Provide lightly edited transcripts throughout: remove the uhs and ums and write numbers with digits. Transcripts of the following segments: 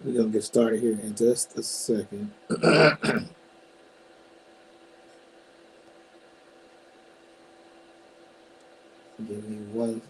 We're gonna get started here in just a second. Give me one.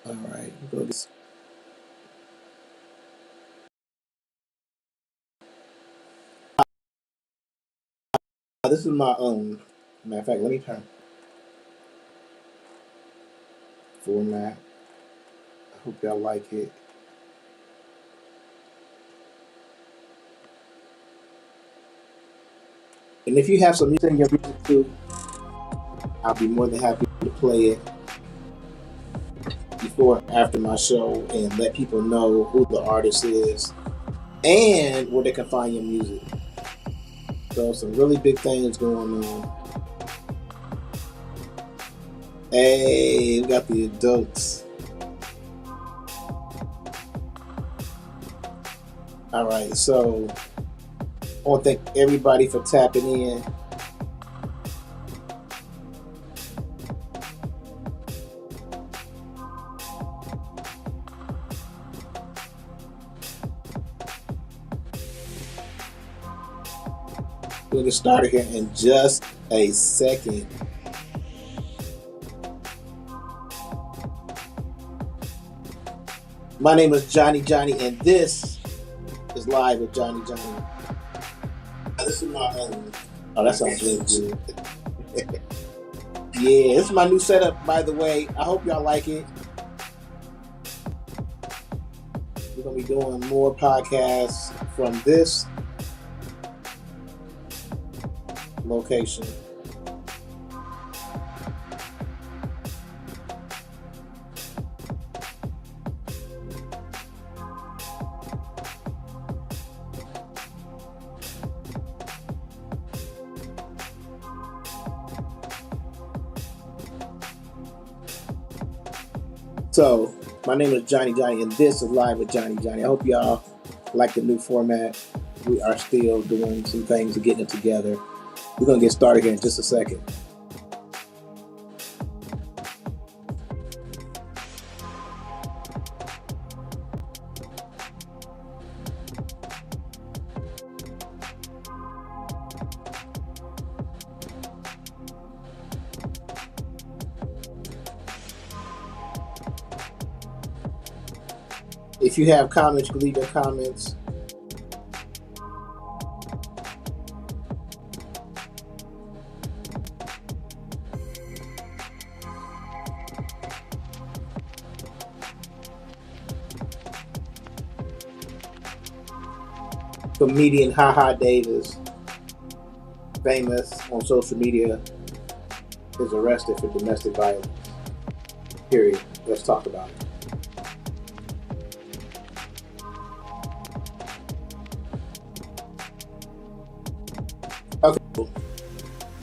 All right, go this. This is my Matter of fact, let me turn format. I hope y'all like it. And if you have some music in your music too, I'll be more than happy to play it before or after my show and let people know who the artist is and where they can find your music. So some really big things going on. Hey, we got the adults. All right, so I want to thank everybody for tapping in. We'll get started here in just a second. My name is Johnny, and this is Live with Johnny. This is my oh, that sounds really good. Yeah, this is my new setup, by the way. I hope y'all like it. We're gonna be doing more podcasts from this location. So, my name is Johnny, and this is Live with Johnny. I hope y'all like the new format. We are still doing some things and getting it together. We're going to get started here in just a second. If you have comments, you can leave your comments. Comedian HaHa Davis, famous on social media, is arrested for domestic violence. Period. Let's talk about it. Okay.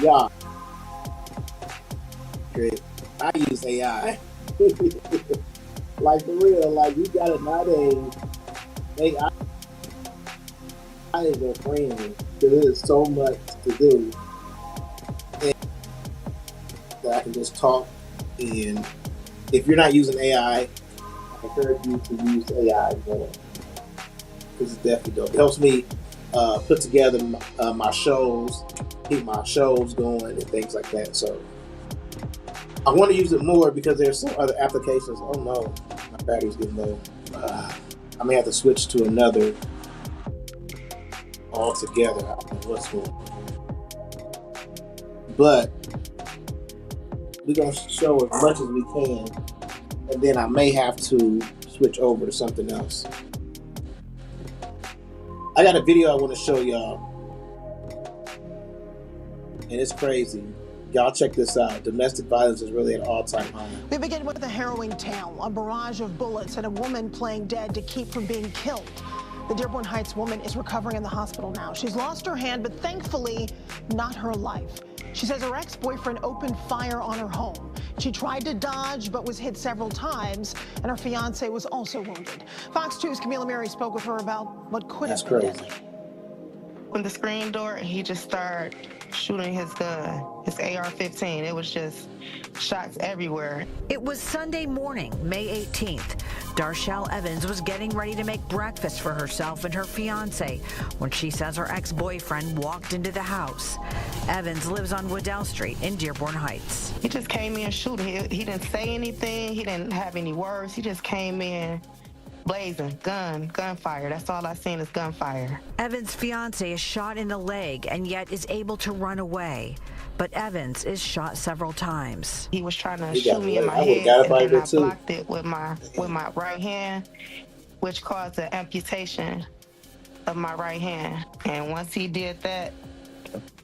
Yeah. Great. I use AI. Like for real, like you got it nowadays. AI is a friend because there's so much to do. And that I can just talk, and if you're not using AI, I encourage you to use AI more because it's definitely dope. It helps me put together my shows, keep my shows going, and things like that. So I want to use it more because there's some other applications. Oh no, my battery's getting low. I may have to switch to another altogether. I don't know what's going on. But we're going to show as much as we can, and then I may have to switch over to something else. I got a video I want to show y'all, and it's crazy. Y'all check this out. Domestic violence is really at an all-time high. We begin with a harrowing tale, a barrage of bullets and a woman playing dead to keep from being killed. The Dearborn Heights woman is recovering in the hospital now. She's lost her hand, but thankfully not her life. She says her ex-boyfriend opened fire on her home. She tried to dodge, but was hit several times, and her fiance was also wounded. Fox 2's Camila Mary spoke with her about what could have been deadly. On the screen door, and he just started shooting his gun, his AR-15. It was just shots everywhere. It was Sunday morning, May 18th. Darshell Evans was getting ready to make breakfast for herself and her fiance when she says her ex-boyfriend walked into the house. Evans lives on Waddell Street in Dearborn Heights. He just came in shooting. He didn't say anything. He didn't have any words. He just came in blazing, gunfire. That's all I seen is gunfire. Evans' fiance is shot in the leg and yet is able to run away. But Evans is shot several times. He was trying to shoot me in my head, and then I blocked it with my right hand, which caused the amputation of my right hand. And once he did that,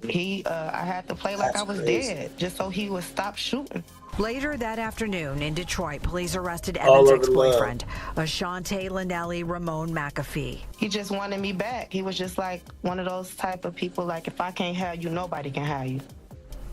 I had to play like I was dead, just so he would stop shooting. Later that afternoon in Detroit, police arrested Evans' ex-boyfriend, Ashante Linnelly Ramon McAfee. He just wanted me back. He was just like one of those type of people, like, if I can't have you, nobody can have you.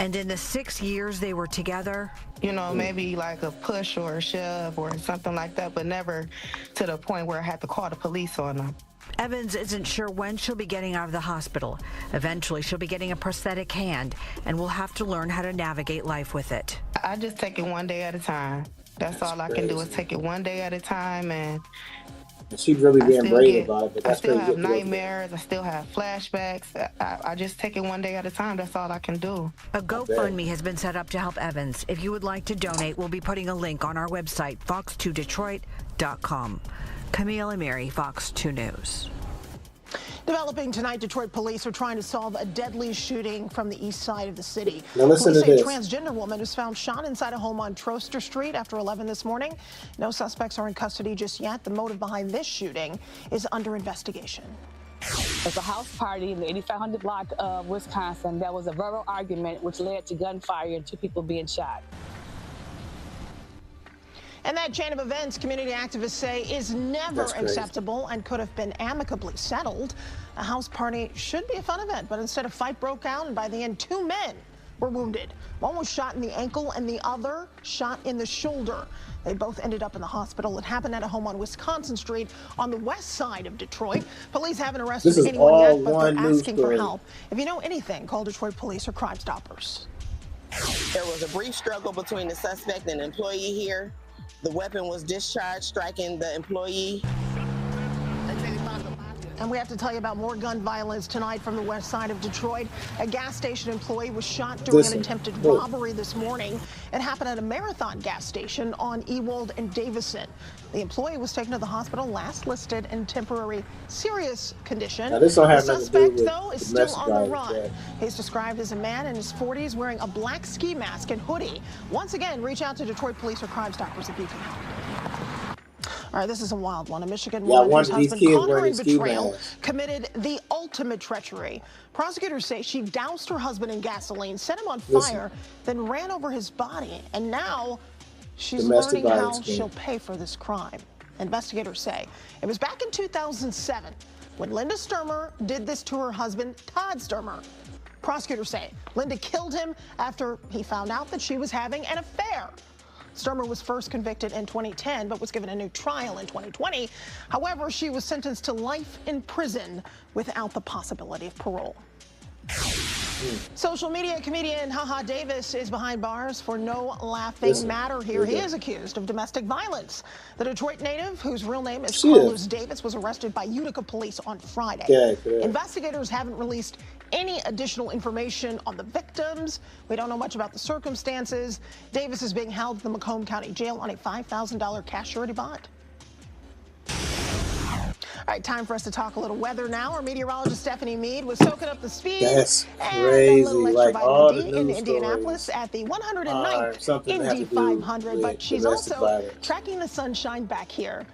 And in the 6 years they were together, you know, maybe like a push or a shove or something like that, but never to the point where I had to call the police on them. Evans isn't sure when she'll be getting out of the hospital. Eventually, she'll be getting a prosthetic hand and will have to learn how to navigate life with it. I just take it one day at a time. That's all I can do is take it one day at a time. And she's really being brave about it. But I still have nightmares. I still have flashbacks. I just take it one day at a time. That's all I can do. A GoFundMe has been set up to help Evans. If you would like to donate, we'll be putting a link on our website, fox2detroit.com. Camille Amiri, Fox 2 News. Developing tonight, Detroit police are trying to solve a deadly shooting from the east side of the city. Now listen police to this. A transgender woman was found shot inside a home on Troster Street after 11 this morning. No suspects are in custody just yet. The motive behind this shooting is under investigation. There's a house party in the 8500 block of Wisconsin. There was a verbal argument which led to gunfire and 2 people being shot. And that chain of events, community activists say, is never acceptable and could have been amicably settled. A house party should be a fun event, but instead a fight broke out, and by the end, 2 men were wounded. One was shot in the ankle and the other shot in the shoulder. They both ended up in the hospital. It happened at a home on Wisconsin Street on the west side of Detroit. Police haven't arrested anyone yet, but they're asking for help. If you know anything, call Detroit Police or Crime Stoppers. There was a brief struggle between the suspect and employee here. The weapon was discharged, striking the employee. And we have to tell you about more gun violence tonight from the west side of Detroit. A gas station employee was shot during an attempted robbery this morning. It happened at a Marathon gas station on Ewald and Davison. The employee was taken to the hospital, last listed in temporary serious condition. Now, this don't have the suspect, though, is still on the run. He's described as a man in his 40s wearing a black ski mask and hoodie. Once again, reach out to Detroit Police or Crime Stoppers if you can help. All right, this is a wild one. A Michigan woman whose husband caught her in betrayal committed the ultimate treachery. Prosecutors say she doused her husband in gasoline, set him on fire, then ran over his body. And now she's learning how she'll pay for this crime. Investigators say it was back in 2007 when Linda Sturmer did this to her husband, Todd Sturmer. Prosecutors say Linda killed him after he found out that she was having an affair. Sturmer was first convicted in 2010, but was given a new trial in 2020. However, she was sentenced to life in prison without the possibility of parole. Social media comedian HaHa Davis is behind bars for no laughing matter here. He is accused of domestic violence. The Detroit native, whose real name is Carlos Davis, was arrested by Utica police on Friday. Investigators haven't released any additional information on the victims. We don't know much about the circumstances. Davis is being held at the Macomb County Jail on a $5,000 cash surety bond. All right, time for us to talk a little weather now. Our meteorologist Stephanie Mead was soaking up the speed. That's crazy. Like all the news in Indianapolis at the 109th Indy 500, but she's also tracking the sunshine back here.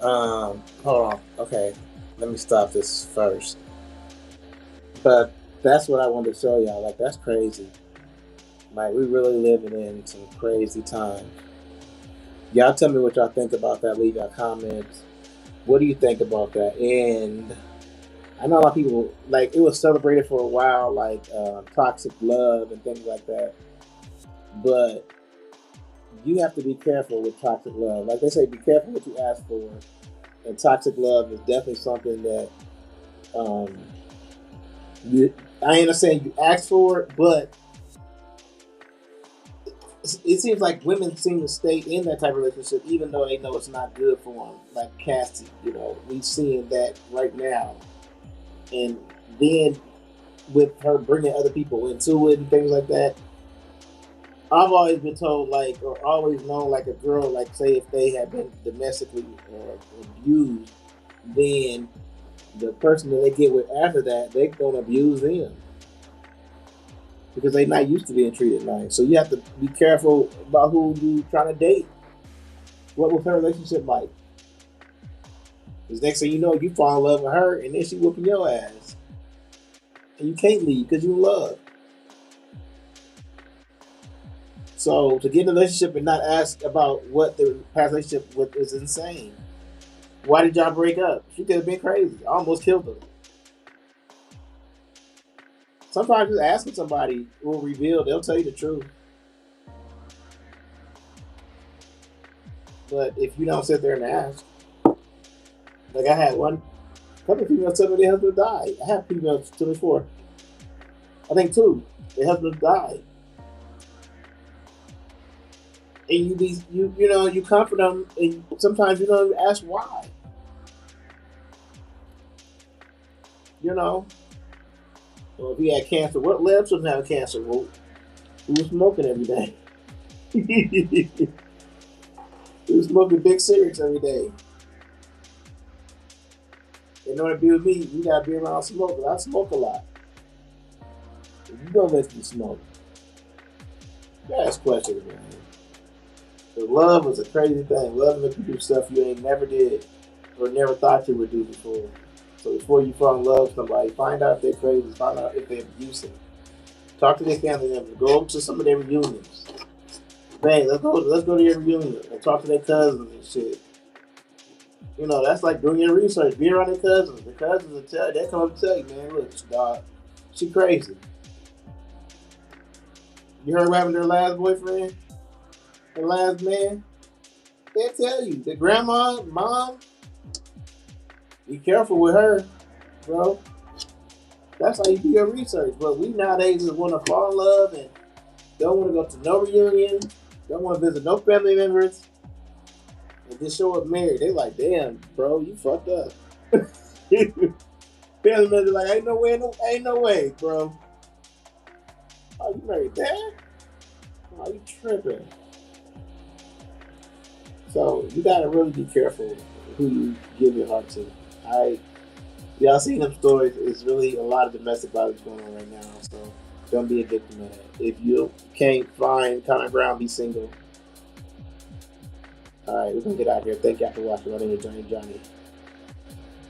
Hold on. Okay, let me stop this first. But that's what I wanted to show y'all. Like, that's crazy. Like, we really living in some crazy times. Y'all tell me what y'all think about that. Leave your comments. What do you think about that? And I know a lot of people, like, it was celebrated for a while, like toxic love and things like that. But you have to be careful with toxic love. Like they say, be careful what you ask for. And toxic love is definitely something that I ain't saying you asked for it, but it seems like women seem to stay in that type of relationship even though they know it's not good for them. Like Cassie, we seeing that right now. And then with her bringing other people into it and things like that, I've always been told, or always known, a girl, say if they have been domestically abused, then the person that they get with after that, they're going to abuse them. Because they're not used to being treated nice. So you have to be careful about who you trying to date. What was her relationship like? Because next thing you know, you fall in love with her, and then she whooping your ass. And you can't leave because you love. So to get in a relationship and not ask about what the past relationship with is insane. Why did y'all break up? She could have been crazy. I almost killed her. Sometimes just asking somebody will reveal, they'll tell you the truth. But if you don't sit there and ask, like I had couple of females tell me their husband died. I have females tell me 4. I think 2. Their husband died. And you comfort them, and sometimes you don't even ask why. Well, if he had cancer, what led him to have cancer? Well, he was smoking every day. He was smoking big cigarettes every day. In order to be with me, you gotta be around smokers. I smoke a lot. You don't let me smoke. You gotta ask questions, man. So love is a crazy thing. Love makes you do stuff you ain't never did or never thought you would do before. So before you fall in love with somebody, find out if they're crazy, find out if they're abusive. Talk to their family members. Go to some of their reunions. Man, let's go to their reunion and talk to their cousins and shit. That's like doing your research. Be around their cousins. The cousins will tell you, they come up and tell you, man, look, dog, she crazy. You heard what happened to her last boyfriend? Her last man? They'll tell you. The grandma, mom, be careful with her, bro. That's how you do your research. But we nowadays just want to fall in love and don't want to go to no reunion, don't want to visit no family members, and just show up married. They like, damn, bro, you fucked up. Family members like, ain't no way, bro. Oh, you married that? Oh, you tripping? So you gotta really be careful who you give your heart to. Y'all seen them stories. It's really a lot of domestic violence going on right now. So don't be a victim of that. If you can't find common ground, be single. All right, we're gonna get out of here. Thank y'all for watching. My name is Johnny.